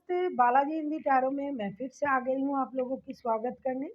नमस्ते, बालाजी हिंदी टैरो में मैं फिर से आ गई हूँ आप लोगों की स्वागत करने।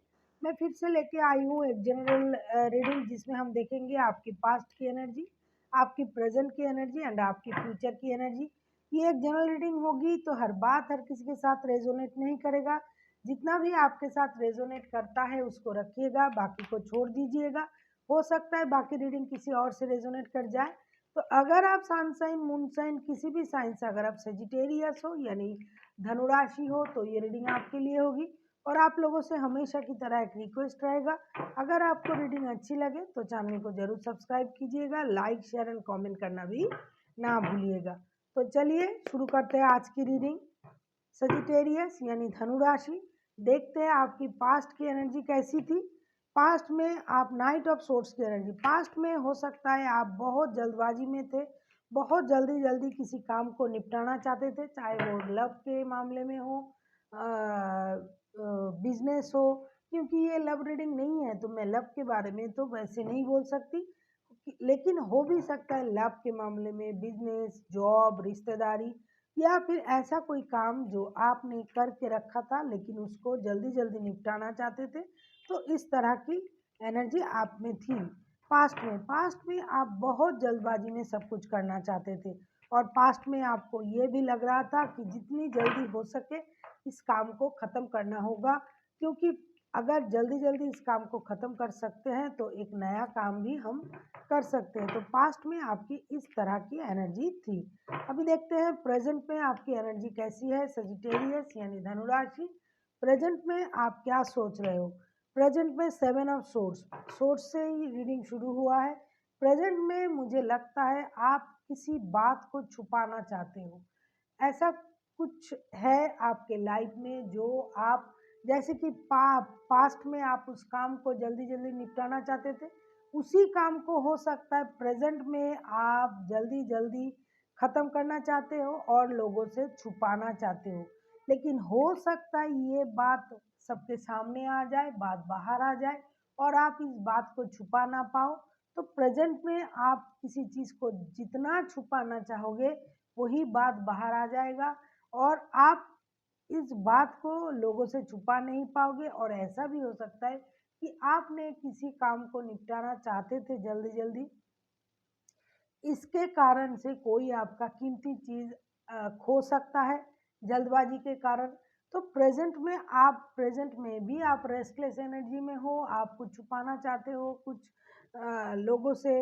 मैं फिर से लेके आई हूँ एक जनरल रीडिंग जिसमें हम देखेंगे आपकी पास्ट की एनर्जी, आपकी प्रेजेंट की एनर्जी एंड आपकी फ्यूचर की एनर्जी। ये एक जनरल रीडिंग होगी तो हर बात हर किसी के साथ रेजोनेट नहीं करेगा। जितना भी आपके साथ रेजोनेट करता है उसको रखिएगा, बाकी को छोड़ दीजिएगा। हो सकता है बाकी रीडिंग किसी और से रेजोनेट कर जाए। तो अगर आप सन साइन मून साइन किसी भी साइन से अगर आप सेजिटेरियस हो यानी धनु राशि हो तो ये रीडिंग आपके लिए होगी। और आप लोगों से हमेशा की तरह एक रिक्वेस्ट रहेगा, अगर आपको रीडिंग अच्छी लगे तो चैनल को जरूर सब्सक्राइब कीजिएगा, लाइक शेयर एंड कमेंट करना भी ना भूलिएगा। तो चलिए शुरू करते हैं आज की रीडिंग। सेजिटेरियस यानी धनु राशि, देखते हैं आपकी पास्ट की एनर्जी कैसी थी। पास्ट में आप नाइट ऑफ सोर्ट्स की एनर्जी, पास्ट में हो सकता है आप बहुत जल्दबाजी में थे, बहुत जल्दी जल्दी किसी काम को निपटाना चाहते थे, चाहे वो लव के मामले में हो, बिजनेस हो। क्योंकि ये लव रीडिंग नहीं है तो मैं लव के बारे में तो वैसे नहीं बोल सकती, लेकिन हो भी सकता है लव के मामले में, बिजनेस, जॉब, रिश्तेदारी, या फिर ऐसा कोई काम जो आपने करके रखा था लेकिन उसको जल्दी जल्दी निपटाना चाहते थे। तो इस तरह की एनर्जी आप में थी पास्ट में आप बहुत जल्दबाजी में सब कुछ करना चाहते थे। और पास्ट में आपको ये भी लग रहा था कि जितनी जल्दी हो सके इस काम को ख़त्म करना होगा, क्योंकि अगर जल्दी जल्दी इस काम को ख़त्म कर सकते हैं तो एक नया काम भी हम कर सकते हैं। तो पास्ट में आपकी इस तरह की एनर्जी थी। अभी देखते हैं प्रेजेंट में आपकी एनर्जी कैसी है। सेजिटेरियस यानी धनु राशि, प्रेजेंट में आप क्या सोच रहे हो। प्रेजेंट में सेवन ऑफ सोर्स, सोर्स से ही रीडिंग शुरू हुआ है। प्रेजेंट में मुझे लगता है आप किसी बात को छुपाना चाहते हो, ऐसा कुछ है आपके लाइफ में जो आप, जैसे कि पास्ट में आप उस काम को जल्दी जल्दी निपटाना चाहते थे, उसी काम को हो सकता है प्रेजेंट में आप जल्दी जल्दी ख़त्म करना चाहते हो और लोगों से छुपाना चाहते हो। लेकिन हो सकता है ये बात सबके सामने आ जाए, बात बाहर आ जाए और आप इस बात को छुपा ना पाओ। तो प्रेजेंट में आप किसी चीज़ को जितना छुपाना चाहोगे वही बात बाहर आ जाएगा और आप इस बात को लोगों से छुपा नहीं पाओगे। और ऐसा भी हो सकता है कि आपने किसी काम को निपटाना चाहते थे जल्दी जल्दी, इसके कारण से कोई आपका कीमती चीज़ खो सकता है जल्दबाजी के कारण। तो प्रेजेंट में भी आप रेस्टलेस एनर्जी में हो, आप कुछ छुपाना चाहते हो, कुछ लोगों से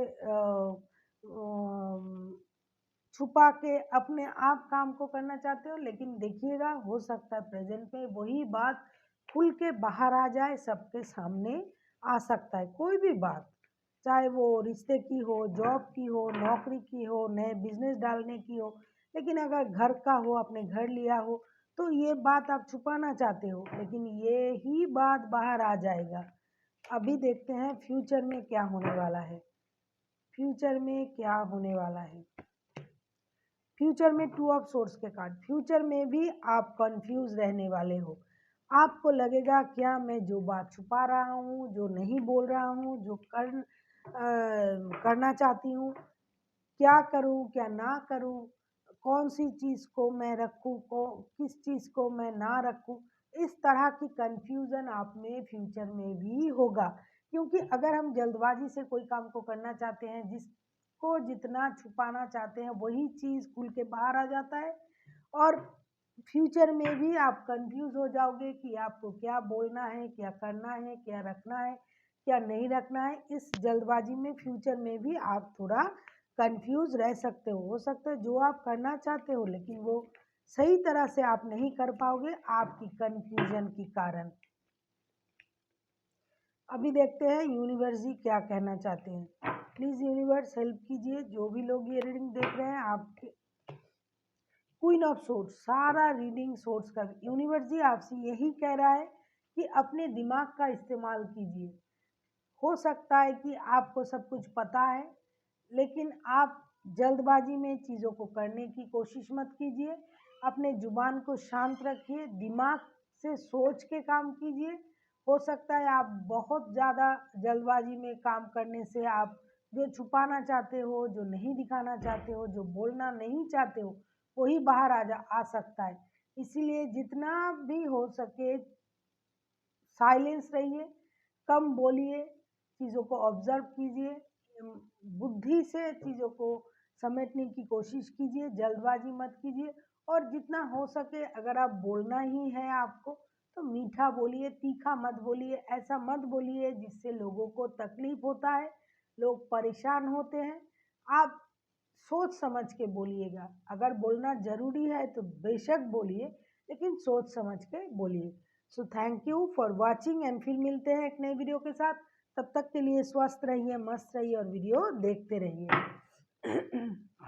छुपा के अपने आप काम को करना चाहते हो। लेकिन देखिएगा हो सकता है प्रेजेंट में वही बात खुल के बाहर आ जाए, सबके सामने आ सकता है। कोई भी बात, चाहे वो रिश्ते की हो, जॉब की हो, नौकरी की हो, नए बिजनेस डालने की हो, लेकिन अगर घर का हो, आपने घर लिया हो, तो ये बात आप छुपाना चाहते हो लेकिन ये ही बात बाहर आ जाएगा। अभी देखते हैं फ्यूचर में क्या होने वाला है। फ्यूचर में क्या होने वाला है, फ्यूचर में टू ऑफ सोर्स के कार्ड, फ्यूचर में भी आप कंफ्यूज रहने वाले हो। आपको लगेगा क्या मैं जो बात छुपा रहा हूँ, जो नहीं बोल रहा हूँ, जो करना चाहती हूँ, क्या करूँ क्या ना करूँ, कौन सी चीज़ को मैं रखूँ को किस चीज़ को मैं ना रखूँ। इस तरह की कन्फ्यूज़न आप में फ्यूचर में भी होगा, क्योंकि अगर हम जल्दबाजी से कोई काम को करना चाहते हैं, जिसको जितना छुपाना चाहते हैं वही चीज़ खुल के बाहर आ जाता है। और फ्यूचर में भी आप कंफ्यूज हो जाओगे कि आपको क्या बोलना है, क्या करना है, क्या रखना है, क्या नहीं रखना है। इस जल्दबाजी में फ्यूचर में भी आप थोड़ा कंफ्यूज रह सकते हो सकता है जो आप करना चाहते हो लेकिन वो सही तरह से आप नहीं कर पाओगे आपकी कंफ्यूजन के कारण। अभी देखते हैं यूनिवर्स जी क्या कहना चाहते हैं। प्लीज़ यूनिवर्स हेल्प कीजिए, जो भी लोग ये रीडिंग देख रहे हैं आपके। क्वीन ऑफ सोर्स, सारा रीडिंग सोर्स का यूनिवर्स जी आपसे यही कह रहा है कि अपने दिमाग का इस्तेमाल कीजिए। हो सकता है कि आपको सब कुछ पता है लेकिन आप जल्दबाजी में चीज़ों को करने की कोशिश मत कीजिए। अपने जुबान को शांत रखिए, दिमाग से सोच के काम कीजिए। हो सकता है आप बहुत ज़्यादा जल्दबाजी में काम करने से आप जो छुपाना चाहते हो, जो नहीं दिखाना चाहते हो, जो बोलना नहीं चाहते हो, वही बाहर आ सकता है। इसीलिए जितना भी हो सके साइलेंस रहिए, कम बोलिए, चीज़ों को ऑब्जर्व कीजिए, बुद्धि से चीज़ों को समेटने की कोशिश कीजिए, जल्दबाजी मत कीजिए। और जितना हो सके अगर आप बोलना ही है आपको तो मीठा बोलिए, तीखा मत बोलिए, ऐसा मत बोलिए जिससे लोगों को तकलीफ होता है, लोग परेशान होते हैं। आप सोच समझ के बोलिएगा, अगर बोलना ज़रूरी है तो बेशक बोलिए, लेकिन सोच समझ के बोलिए। So thank you for watching and फिर मिलते हैं एक नई वीडियो के साथ। तब तक के लिए स्वस्थ रहिए, मस्त रहिए और वीडियो देखते रहिए।